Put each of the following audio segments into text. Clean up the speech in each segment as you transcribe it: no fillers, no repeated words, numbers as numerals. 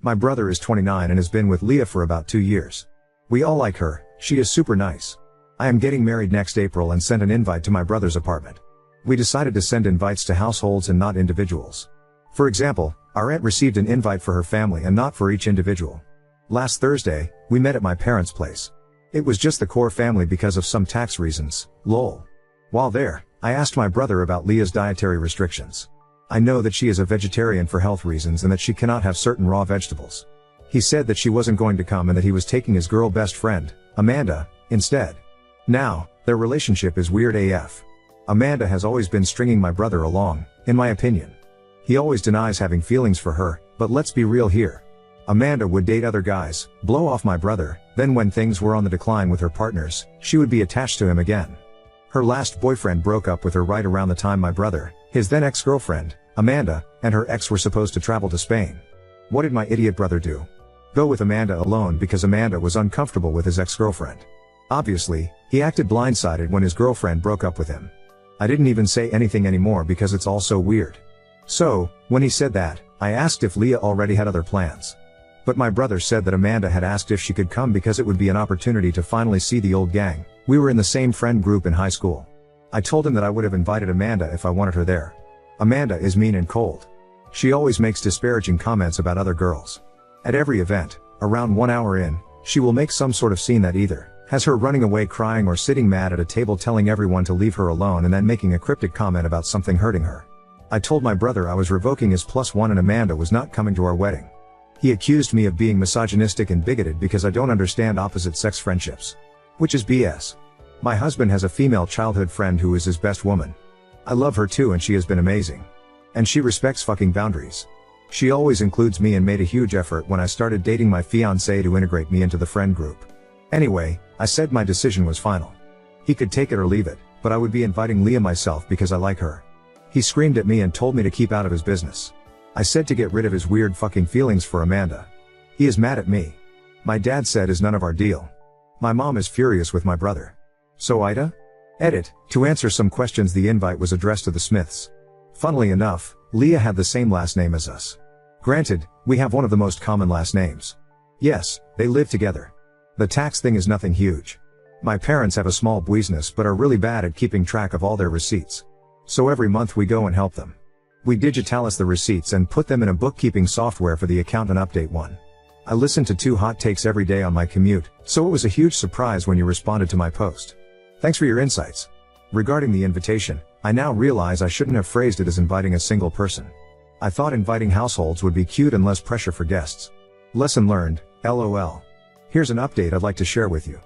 My brother is 29 and has been with Leah for about 2 years. We all like her, she is super nice. I am getting married next April and sent an invite to my brother's apartment. We decided to send invites to households and not individuals. For example, our aunt received an invite for her family and not for each individual. Last Thursday, we met at my parents' place. It was just the core family because of some tax reasons, lol. While there, I asked my brother about Leah's dietary restrictions. I know that she is a vegetarian for health reasons and that she cannot have certain raw vegetables. He said that she wasn't going to come and that he was taking his girl best friend, Amanda, instead. Now, their relationship is weird AF. Amanda has always been stringing my brother along, in my opinion. He always denies having feelings for her, but let's be real here. Amanda would date other guys, blow off my brother, then when things were on the decline with her partners, she would be attached to him again. Her last boyfriend broke up with her right around the time my brother, his then ex-girlfriend, Amanda, and her ex were supposed to travel to Spain. What did my idiot brother do? Go with Amanda alone because Amanda was uncomfortable with his ex-girlfriend. Obviously, he acted blindsided when his girlfriend broke up with him. I didn't even say anything anymore because it's all so weird. So, when he said that, I asked if Leah already had other plans. But my brother said that Amanda had asked if she could come because it would be an opportunity to finally see the old gang. We were in the same friend group in high school. I told him that I would have invited Amanda if I wanted her there. Amanda is mean and cold. She always makes disparaging comments about other girls. At every event, around 1 hour in, she will make some sort of scene that either has her running away crying or sitting mad at a table telling everyone to leave her alone and then making a cryptic comment about something hurting her. I told my brother I was revoking his +1 and Amanda was not coming to our wedding. He accused me of being misogynistic and bigoted because I don't understand opposite-sex friendships. Which is BS. My husband has a female childhood friend who is his best woman. I love her too and she has been amazing. And she respects fucking boundaries. She always includes me and made a huge effort when I started dating my fiancé to integrate me into the friend group. Anyway, I said my decision was final. He could take it or leave it, but I would be inviting Leah myself because I like her. He screamed at me and told me to keep out of his business. I said to get rid of his weird fucking feelings for Amanda. He is mad at me. My dad said is none of our deal. My mom is furious with my brother. So Ida? Edit, to answer some questions the invite was addressed to the Smiths. Funnily enough, Leah had the same last name as us. Granted, we have one of the most common last names. Yes, they live together. The tax thing is nothing huge. My parents have a small business but are really bad at keeping track of all their receipts. So every month we go and help them. We digitalize the receipts and put them in a bookkeeping software for the accountant update one. I listen to 2 hot takes every day on my commute, so it was a huge surprise when you responded to my post. Thanks for your insights. Regarding the invitation, I now realize I shouldn't have phrased it as inviting a single person. I thought inviting households would be cute and less pressure for guests. Lesson learned, LOL. Here's an update I'd like to share with you.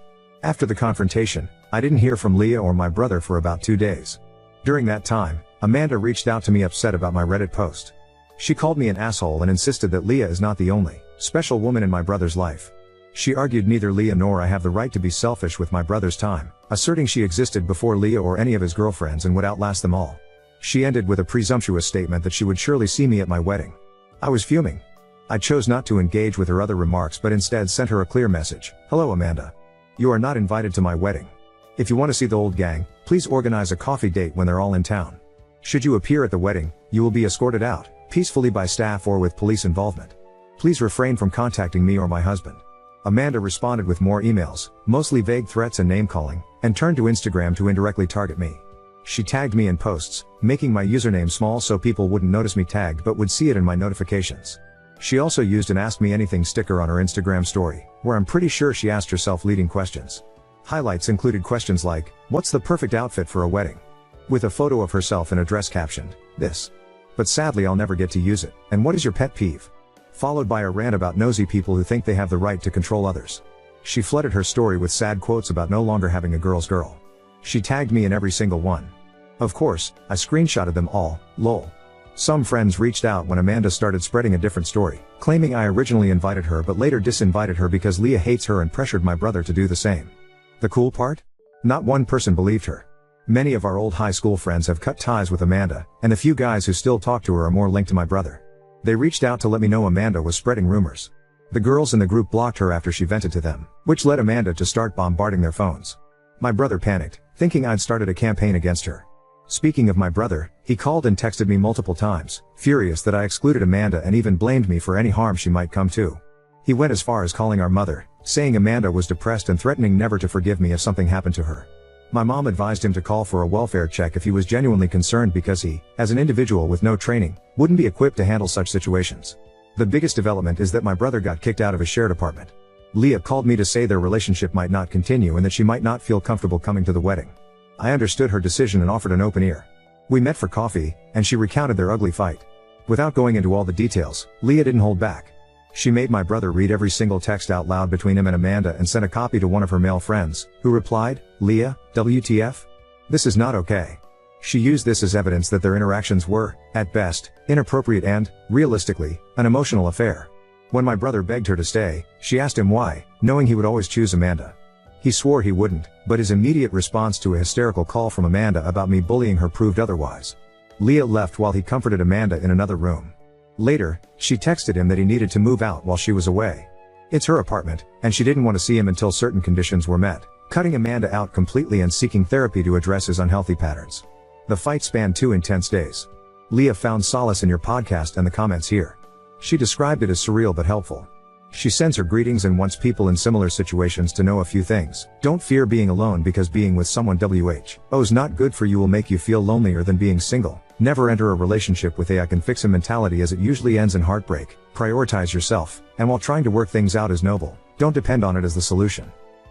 After the confrontation, I didn't hear from Leah or my brother for about 2 days. During that time, Amanda reached out to me upset about my Reddit post. She called me an asshole and insisted that Leah is not the only special woman in my brother's life. She argued neither Leah nor I have the right to be selfish with my brother's time, asserting she existed before Leah or any of his girlfriends and would outlast them all. She ended with a presumptuous statement that she would surely see me at my wedding. I was fuming. I chose not to engage with her other remarks but instead sent her a clear message. Hello Amanda. You are not invited to my wedding. If you want to see the old gang, please organize a coffee date when they're all in town. Should you appear at the wedding, you will be escorted out, peacefully by staff or with police involvement. Please refrain from contacting me or my husband. Amanda responded with more emails, mostly vague threats and name-calling, and turned to Instagram to indirectly target me. She tagged me in posts, making my username small so people wouldn't notice me tagged but would see it in my notifications. She also used an Ask Me Anything sticker on her Instagram story, where I'm pretty sure she asked herself leading questions. Highlights included questions like, what's the perfect outfit for a wedding? With a photo of herself in a dress captioned, this. But sadly I'll never get to use it, and what is your pet peeve? Followed by a rant about nosy people who think they have the right to control others. She flooded her story with sad quotes about no longer having a girl's girl. She tagged me in every single one. Of course, I screenshotted them all, lol. Some friends reached out when Amanda started spreading a different story, claiming I originally invited her but later disinvited her because Leah hates her and pressured my brother to do the same. The cool part? Not one person believed her. Many of our old high school friends have cut ties with Amanda, and the few guys who still talk to her are more linked to my brother. They reached out to let me know Amanda was spreading rumors. The girls in the group blocked her after she vented to them, which led Amanda to start bombarding their phones. My brother panicked, thinking I'd started a campaign against her. Speaking of my brother, he called and texted me multiple times, furious that I excluded Amanda and even blamed me for any harm she might come to. He went as far as calling our mother, saying Amanda was depressed and threatening never to forgive me if something happened to her. My mom advised him to call for a welfare check if he was genuinely concerned because he, as an individual with no training, wouldn't be equipped to handle such situations. The biggest development is that my brother got kicked out of his shared apartment. Leah called me to say their relationship might not continue and that she might not feel comfortable coming to the wedding. I understood her decision and offered an open ear. We met for coffee, and she recounted their ugly fight. Without going into all the details, Leah didn't hold back. She made my brother read every single text out loud between him and Amanda and sent a copy to one of her male friends, who replied, "Leah, WTF? This is not okay." She used this as evidence that their interactions were, at best, inappropriate and, realistically, an emotional affair. When my brother begged her to stay, she asked him why, knowing he would always choose Amanda. He swore he wouldn't, but his immediate response to a hysterical call from Amanda about me bullying her proved otherwise. Leah left while he comforted Amanda in another room. Later, she texted him that he needed to move out while she was away. It's her apartment, and she didn't want to see him until certain conditions were met, cutting Amanda out completely and seeking therapy to address his unhealthy patterns. The fight spanned 2 intense days. Leah found solace in your podcast and the comments here. She described it as surreal but helpful. She sends her greetings and wants people in similar situations to know a few things. Don't fear being alone because being with someone who's not good for you will make you feel lonelier than being single. Never enter a relationship with a I can fix a mentality as it usually ends in heartbreak. Prioritize yourself, and while trying to work things out is noble, don't depend on it as the solution.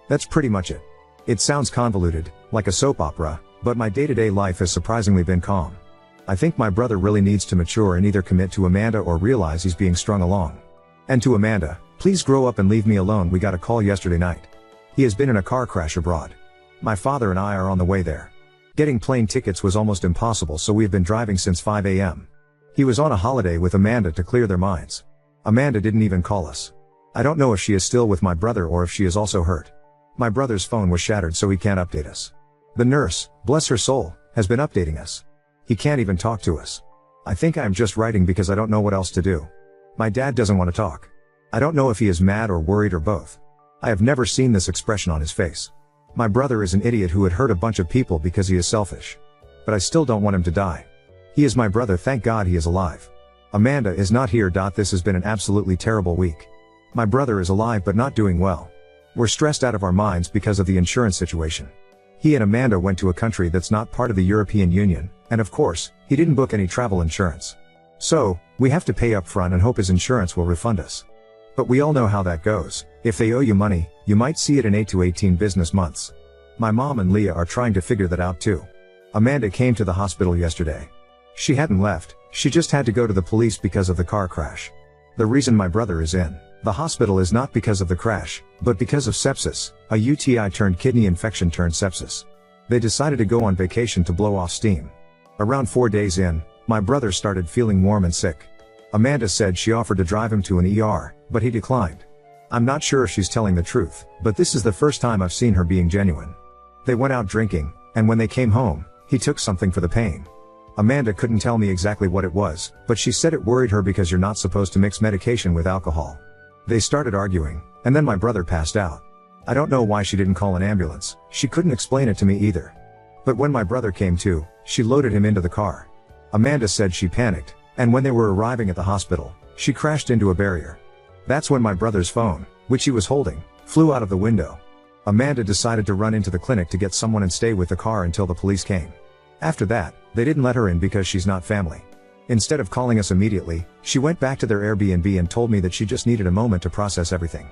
That's pretty much it. It sounds convoluted, like a soap opera, but my day-to-day life has surprisingly been calm. I think my brother really needs to mature and either commit to Amanda or realize he's being strung along. And to Amanda, please grow up and leave me alone. We got a call yesterday night. He has been in a car crash abroad. My father and I are on the way there. Getting plane tickets was almost impossible, so we've been driving since 5 a.m. He was on a holiday with Amanda to clear their minds. Amanda didn't even call us. I don't know if she is still with my brother or if she is also hurt. My brother's phone was shattered, so he can't update us. The nurse, bless her soul, has been updating us. He can't even talk to us. I think I am just writing because I don't know what else to do. My dad doesn't want to talk. I don't know if he is mad or worried or both. I have never seen this expression on his face. My brother is an idiot who had hurt a bunch of people because he is selfish. But I still don't want him to die. He is my brother, thank God he is alive. Amanda is not here. This has been an absolutely terrible week. My brother is alive but not doing well. We're stressed out of our minds because of the insurance situation. He and Amanda went to a country that's not part of the European Union, and of course, he didn't book any travel insurance. So, we have to pay up front and hope his insurance will refund us. But we all know how that goes. If they owe you money, you might see it in 8 to 18 business months. My mom and Leah are trying to figure that out too. Amanda came to the hospital yesterday. She hadn't left, she just had to go to the police because of the car crash. The reason my brother is in the hospital is not because of the crash, but because of sepsis, a UTI turned kidney infection turned sepsis. They decided to go on vacation to blow off steam. Around 4 days in, my brother started feeling warm and sick. Amanda said she offered to drive him to an ER, but he declined. I'm not sure if she's telling the truth, but this is the first time I've seen her being genuine. They went out drinking, and when they came home, he took something for the pain. Amanda couldn't tell me exactly what it was, but she said it worried her because you're not supposed to mix medication with alcohol. They started arguing, and then my brother passed out. I don't know why she didn't call an ambulance, she couldn't explain it to me either. But when my brother came to, she loaded him into the car. Amanda said she panicked, and when they were arriving at the hospital, she crashed into a barrier. That's when my brother's phone, which he was holding, flew out of the window. Amanda decided to run into the clinic to get someone and stay with the car until the police came. After that, they didn't let her in because she's not family. Instead of calling us immediately, she went back to their Airbnb and told me that she just needed a moment to process everything.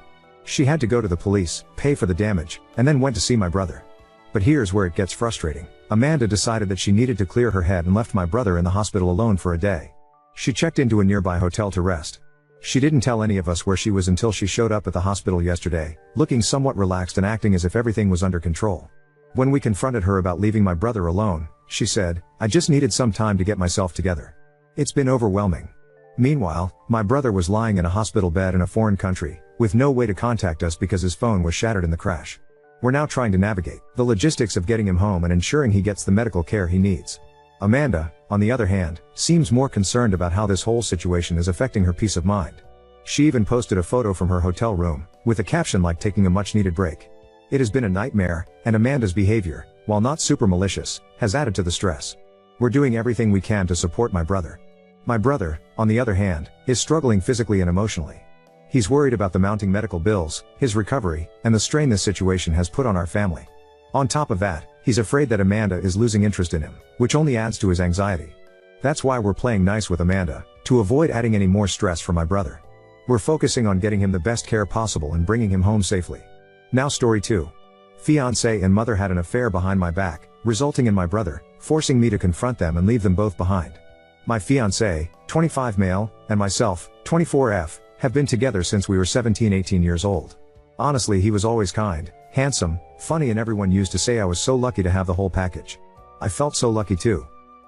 She had to go to the police, pay for the damage, and then went to see my brother. But here's where it gets frustrating. Amanda decided that she needed to clear her head and left my brother in the hospital alone for a day. She checked into a nearby hotel to rest. She didn't tell any of us where she was until she showed up at the hospital yesterday, looking somewhat relaxed and acting as if everything was under control. When we confronted her about leaving my brother alone, she said, "I just needed some time to get myself together. It's been overwhelming." Meanwhile, my brother was lying in a hospital bed in a foreign country, with no way to contact us because his phone was shattered in the crash. We're now trying to navigate the logistics of getting him home and ensuring he gets the medical care he needs. Amanda, on the other hand, seems more concerned about how this whole situation is affecting her peace of mind. She even posted a photo from her hotel room, with a caption like taking a much-needed break. It has been a nightmare, and Amanda's behavior, while not super malicious, has added to the stress. We're doing everything we can to support my brother. My brother, on the other hand, is struggling physically and emotionally. He's worried about the mounting medical bills, his recovery, and the strain this situation has put on our family. On top of that, he's afraid that Amanda is losing interest in him, which only adds to his anxiety. That's why we're playing nice with Amanda, to avoid adding any more stress for my brother. We're focusing on getting him the best care possible and bringing him home safely. Now story 2. Fiancé and mother had an affair behind my back, resulting in my brother forcing me to confront them and leave them both behind. My fiancé, 25 male, and myself, 24F, have been together since we were 17-18 years old. Honestly, he was always kind, handsome, funny, and everyone used to say I was so lucky to have the whole package. I felt so lucky too.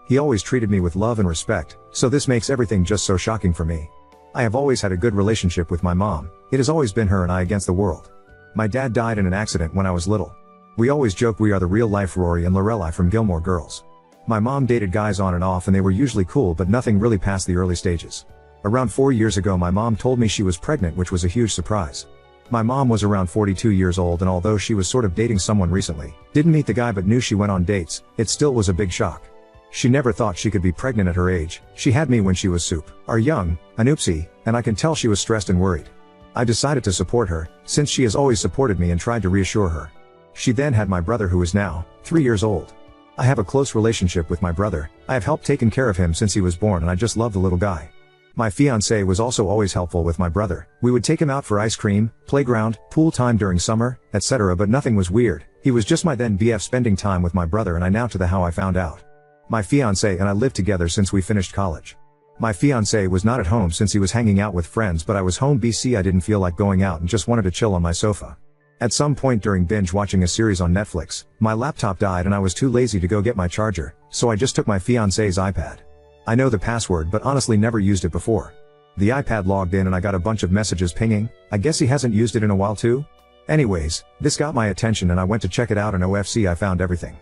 He always treated me with love and respect, so this makes everything just so shocking for me. I have always had a good relationship with my mom. It has always been her and I against the world. My dad died in an accident when I was little. We always joke we are the real-life Rory and Lorelai from Gilmore Girls. My mom dated guys on and off and they were usually cool, but nothing really past the early stages. Around 4 years ago my mom told me she was pregnant, which was a huge surprise. My mom was around 42 years old, and although she was sort of dating someone recently, didn't meet the guy but knew she went on dates, it still was a big shock. She never thought she could be pregnant at her age. She had me when she was young, an oopsie, and I can tell she was stressed and worried. I decided to support her, since she has always supported me, and tried to reassure her. She then had my brother, who is now 3 years old. I have a close relationship with my brother. I have helped taken care of him since he was born, and I just love the little guy. My fiancé was also always helpful with my brother. We would take him out for ice cream, playground, pool time during summer, etc., but nothing was weird. He was just my then BF spending time with my brother, and I now to the how I found out. My fiancé and I lived together since we finished college. My fiancé was not at home since he was hanging out with friends, but I was home BC. I didn't feel like going out and just wanted to chill on my sofa. At some point during binge watching a series on Netflix, my laptop died and I was too lazy to go get my charger, so I just took my fiancé's iPad. I know the password but honestly never used it before. The iPad logged in and I got a bunch of messages pinging. I guess he hasn't used it in a while too? Anyways, this got my attention and I went to check it out, and OFC, I found everything.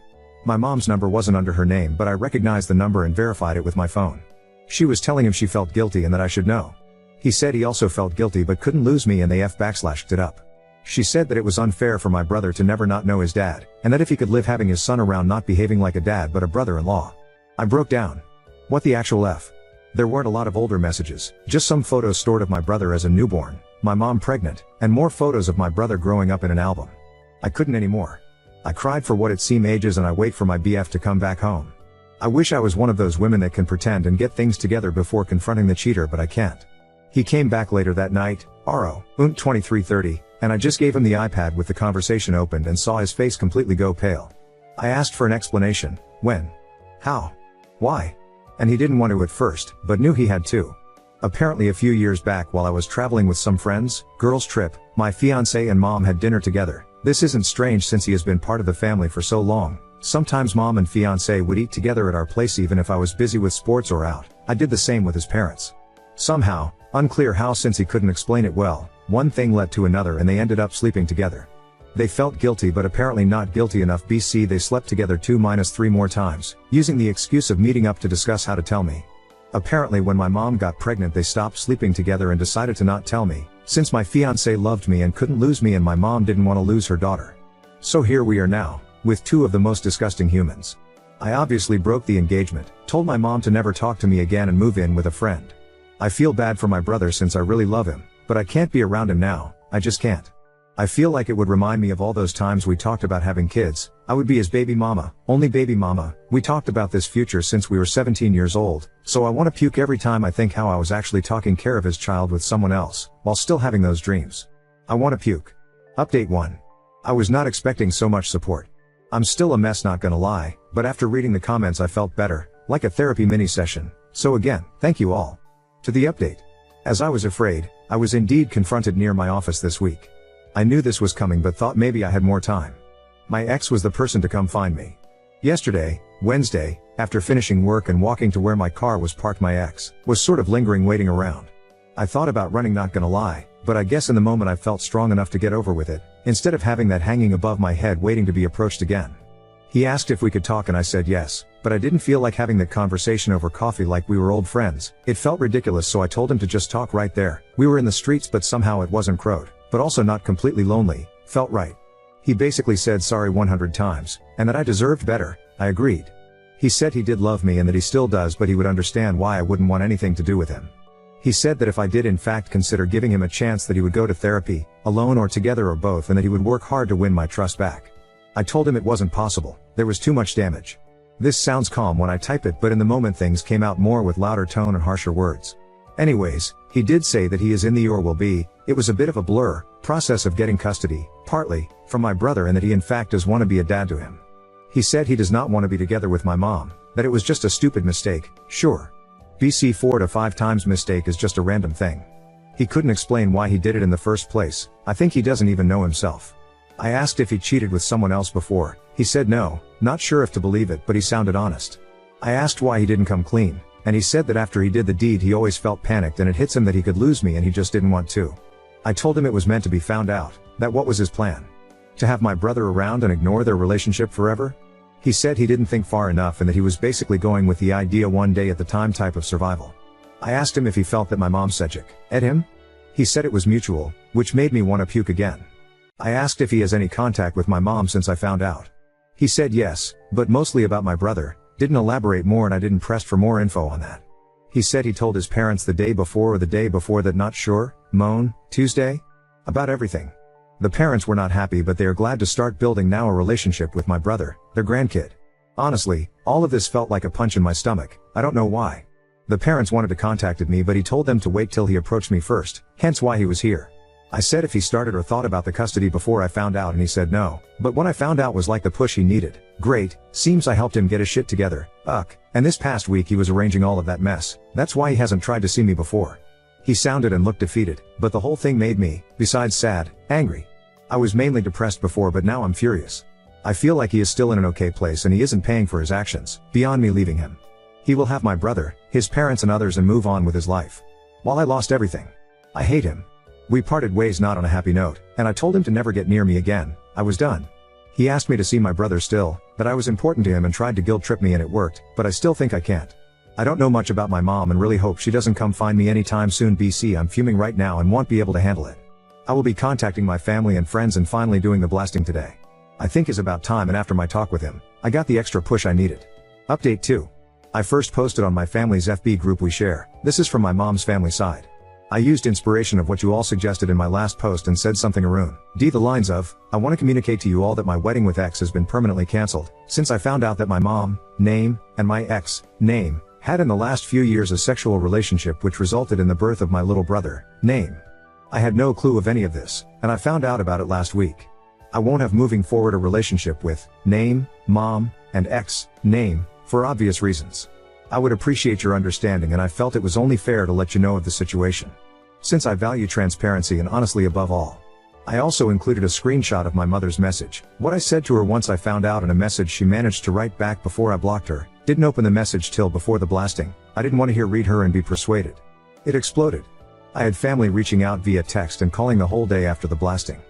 My mom's number wasn't under her name, but I recognized the number and verified it with my phone. She was telling him she felt guilty and that I should know. He said he also felt guilty but couldn't lose me, and they /backlashed it up. She said that it was unfair for my brother to never not know his dad, and that if he could live having his son around not behaving like a dad but a brother-in-law. I broke down. What the actual F? There weren't a lot of older messages, just some photos stored of my brother as a newborn, my mom pregnant, and more photos of my brother growing up in an album. I couldn't anymore. I cried for what it seemed ages, and I wait for my BF to come back home. I wish I was one of those women that can pretend and get things together before confronting the cheater, but I can't. He came back later that night, RO, 23:30, and I just gave him the iPad with the conversation opened and saw his face completely go pale. I asked for an explanation. When? How? Why? And he didn't want to at first, but knew he had to. Apparently a few years back while I was traveling with some friends, girls trip, my fiancé and mom had dinner together. This isn't strange since he has been part of the family for so long. Sometimes mom and fiancé would eat together at our place even if I was busy with sports or out. I did the same with his parents. Somehow, unclear how since he couldn't explain it well, one thing led to another and they ended up sleeping together. They felt guilty but apparently not guilty enough. BC, they slept together 2-3 more times, using the excuse of meeting up to discuss how to tell me. Apparently when my mom got pregnant they stopped sleeping together and decided to not tell me, since my fiancé loved me and couldn't lose me and my mom didn't want to lose her daughter. So here we are now, with two of the most disgusting humans. I obviously broke the engagement, told my mom to never talk to me again and move in with a friend. I feel bad for my brother since I really love him, but I can't be around him now, I just can't. I feel like it would remind me of all those times we talked about having kids. I would be his baby mama, only baby mama. We talked about this future since we were 17 years old, so I want to puke every time I think how I was actually taking care of his child with someone else, while still having those dreams. I want to puke. Update 1. I was not expecting so much support. I'm still a mess, not gonna lie, but after reading the comments I felt better, like a therapy mini session. So again, thank you all. To the update. As I was afraid, I was indeed confronted near my office this week. I knew this was coming but thought maybe I had more time. My ex was the person to come find me. Yesterday, Wednesday, after finishing work and walking to where my car was parked, my ex was sort of lingering, waiting around. I thought about running, not gonna lie, but I guess in the moment I felt strong enough to get over with it, instead of having that hanging above my head waiting to be approached again. He asked if we could talk and I said yes, but I didn't feel like having that conversation over coffee like we were old friends. It felt ridiculous, so I told him to just talk right there. We were in the streets but somehow it wasn't crowded, but also not completely lonely, felt right. He basically said sorry 100 times, and that I deserved better. I agreed. He said he did love me and that he still does, but he would understand why I wouldn't want anything to do with him. He said that if I did in fact consider giving him a chance, that he would go to therapy, alone or together or both, and that he would work hard to win my trust back. I told him it wasn't possible, there was too much damage. This sounds calm when I type it, but in the moment things came out more with louder tone and harsher words. Anyways, he did say that he is in the or will be, it was a bit of a blur, process of getting custody, partly, from my brother, and that he in fact does want to be a dad to him. He said he does not want to be together with my mom, that it was just a stupid mistake, sure. BC 4 to 5 times mistake is just a random thing. He couldn't explain why he did it in the first place. I think he doesn't even know himself. I asked if he cheated with someone else before. He said no, not sure if to believe it, but he sounded honest. I asked why he didn't come clean, and he said that after he did the deed he always felt panicked and it hits him that he could lose me and he just didn't want to. I told him it was meant to be found out, that what was his plan? To have my brother around and ignore their relationship forever? He said he didn't think far enough and that he was basically going with the idea one day at the time type of survival. I asked him if he felt that my mom said at him? He said it was mutual, which made me want to puke again. I asked if he has any contact with my mom since I found out. He said yes, but mostly about my brother, didn't elaborate more, and I didn't press for more info on that. He said he told his parents the day before or the day before that not sure, Tuesday? About everything. The parents were not happy, but they are glad to start building now a relationship with my brother, their grandkid. Honestly, all of this felt like a punch in my stomach, I don't know why. The parents wanted to contact me, but he told them to wait till he approached me first, hence why he was here. I said if he started or thought about the custody before I found out, and he said no, but what I found out was like the push he needed. Great, seems I helped him get his shit together, and this past week he was arranging all of that mess, that's why he hasn't tried to see me before. He sounded and looked defeated, but the whole thing made me, besides sad, angry. I was mainly depressed before, but now I'm furious. I feel like he is still in an okay place and he isn't paying for his actions, beyond me leaving him. He will have my brother, his parents and others and move on with his life. While I lost everything. I hate him. We parted ways not on a happy note, and I told him to never get near me again, I was done. He asked me to see my brother still, that I was important to him, and tried to guilt trip me, and it worked, but I still think I can't. I don't know much about my mom and really hope she doesn't come find me anytime soon. BC, I'm fuming right now and won't be able to handle it. I will be contacting my family and friends and finally doing the blasting today. I think is about time, and after my talk with him, I got the extra push I needed. Update 2. I first posted on my family's FB group we share, this is from my mom's family side. I used inspiration of what you all suggested in my last post and said something Arun D the lines of, I want to communicate to you all that my wedding with X has been permanently cancelled, since I found out that my mom, name, and my ex, name, had in the last few years a sexual relationship which resulted in the birth of my little brother, name. I had no clue of any of this, and I found out about it last week. I won't have moving forward a relationship with, name, mom, and ex, name, for obvious reasons. I would appreciate your understanding, and I felt it was only fair to let you know of the situation. Since I value transparency and honesty above all. I also included a screenshot of my mother's message, what I said to her once I found out, and a message she managed to write back before I blocked her. Didn't open the message till before the blasting. I didn't want to read her and be persuaded. It exploded. I had family reaching out via text and calling the whole day after the blasting.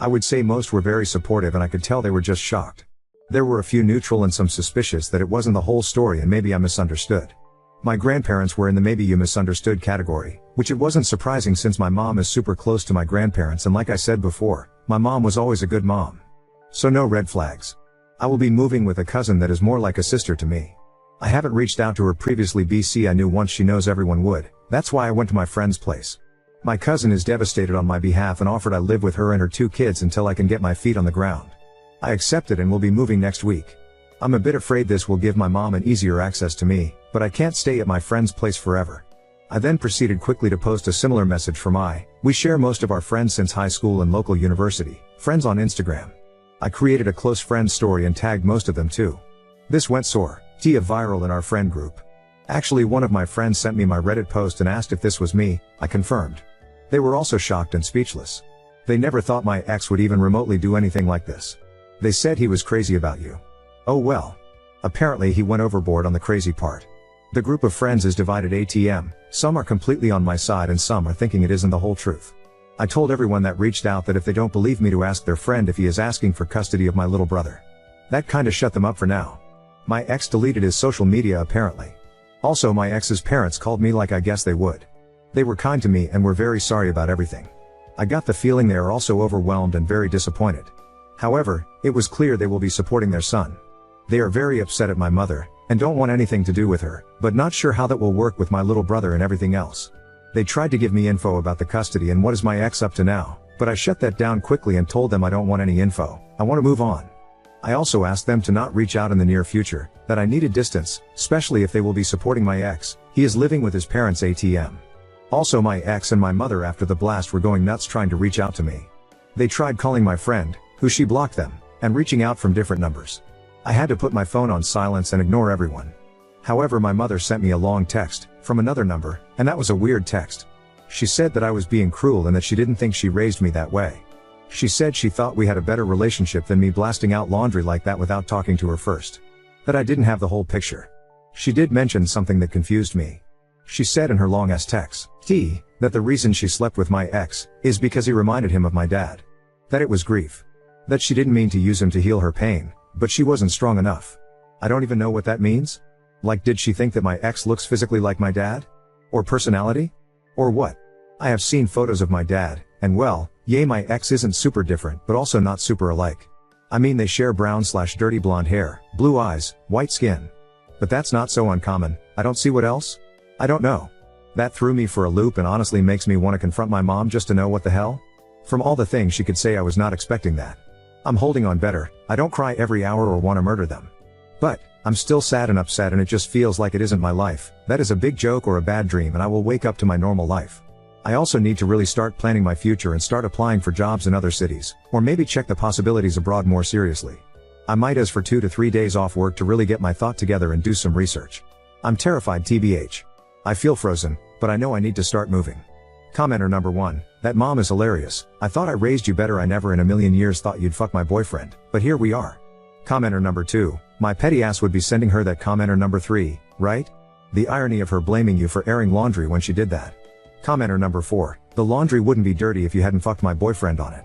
I would say most were very supportive, and I could tell they were just shocked. There were a few neutral and some suspicious that it wasn't the whole story and maybe I misunderstood. My grandparents were in the maybe you misunderstood category, which it wasn't surprising since my mom is super close to my grandparents, and like I said before, my mom was always a good mom. So no red flags. I will be moving with a cousin that is more like a sister to me. I haven't reached out to her previously. BC, I knew once she knows everyone would, that's why I went to my friend's place. My cousin is devastated on my behalf and offered I live with her and her 2 kids until I can get my feet on the ground. I accepted and will be moving next week. I'm a bit afraid this will give my mom an easier access to me, but I can't stay at my friend's place forever. I then proceeded quickly to post a similar message from we share most of our friends since high school and local university, friends on Instagram. I created a close friends story and tagged most of them too. This went viral in our friend group. Actually, one of my friends sent me my Reddit post and asked if this was me. I confirmed. They were also shocked and speechless. They never thought my ex would even remotely do anything like this. They said he was crazy about you. Oh well. Apparently he went overboard on the crazy part. The group of friends is divided ATM, some are completely on my side and some are thinking it isn't the whole truth. I told everyone that reached out that if they don't believe me to ask their friend if he is asking for custody of my little brother. That kinda shut them up for now. My ex deleted his social media apparently. Also, my ex's parents called me like I guess they would. They were kind to me and were very sorry about everything. I got the feeling they are also overwhelmed and very disappointed. However, it was clear they will be supporting their son. They are very upset at my mother, and don't want anything to do with her, but not sure how that will work with my little brother and everything else. They tried to give me info about the custody and what is my ex up to now, but I shut that down quickly and told them I don't want any info, I want to move on. I also asked them to not reach out in the near future, that I needed distance, especially if they will be supporting my ex. He is living with his parents ATM. Also, my ex and my mother after the blast were going nuts trying to reach out to me. They tried calling my friend, who she blocked them, and reaching out from different numbers. I had to put my phone on silence and ignore everyone. However, my mother sent me a long text, from another number, and that was a weird text. She said that I was being cruel and that she didn't think she raised me that way. She said she thought we had a better relationship than me blasting out laundry like that without talking to her first. That I didn't have the whole picture. She did mention something that confused me. She said in her long-ass text, that the reason she slept with my ex, is because he reminded him of my dad. That it was grief. That she didn't mean to use him to heal her pain, but she wasn't strong enough. I don't even know what that means. Like, did she think that my ex looks physically like my dad? Or personality? Or what? I have seen photos of my dad, and well, yay, my ex isn't super different but also not super alike. I mean, they share brown/dirty blonde hair, blue eyes, white skin. But that's not so uncommon. I don't see what else. I don't know. That threw me for a loop and honestly makes me want to confront my mom just to know what the hell. From all the things she could say, I was not expecting that. I'm holding on better. I don't cry every hour or want to murder them. But I'm still sad and upset, and it just feels like it isn't my life. That is a big joke or a bad dream, and I will wake up to my normal life. I also need to really start planning my future and start applying for jobs in other cities, or maybe check the possibilities abroad more seriously. I might ask for 2 to 3 days off work to really get my thought together and do some research. I'm terrified tbh. I feel frozen, but I know I need to start moving. Commenter number 1, that mom is hilarious. I thought I raised you better. I never in a million years thought you'd fuck my boyfriend, but here we are. Commenter number 2, my petty ass would be sending her that. Commenter number 3, right? The irony of her blaming you for airing laundry when she did that. Commenter number 4, the laundry wouldn't be dirty if you hadn't fucked my boyfriend on it.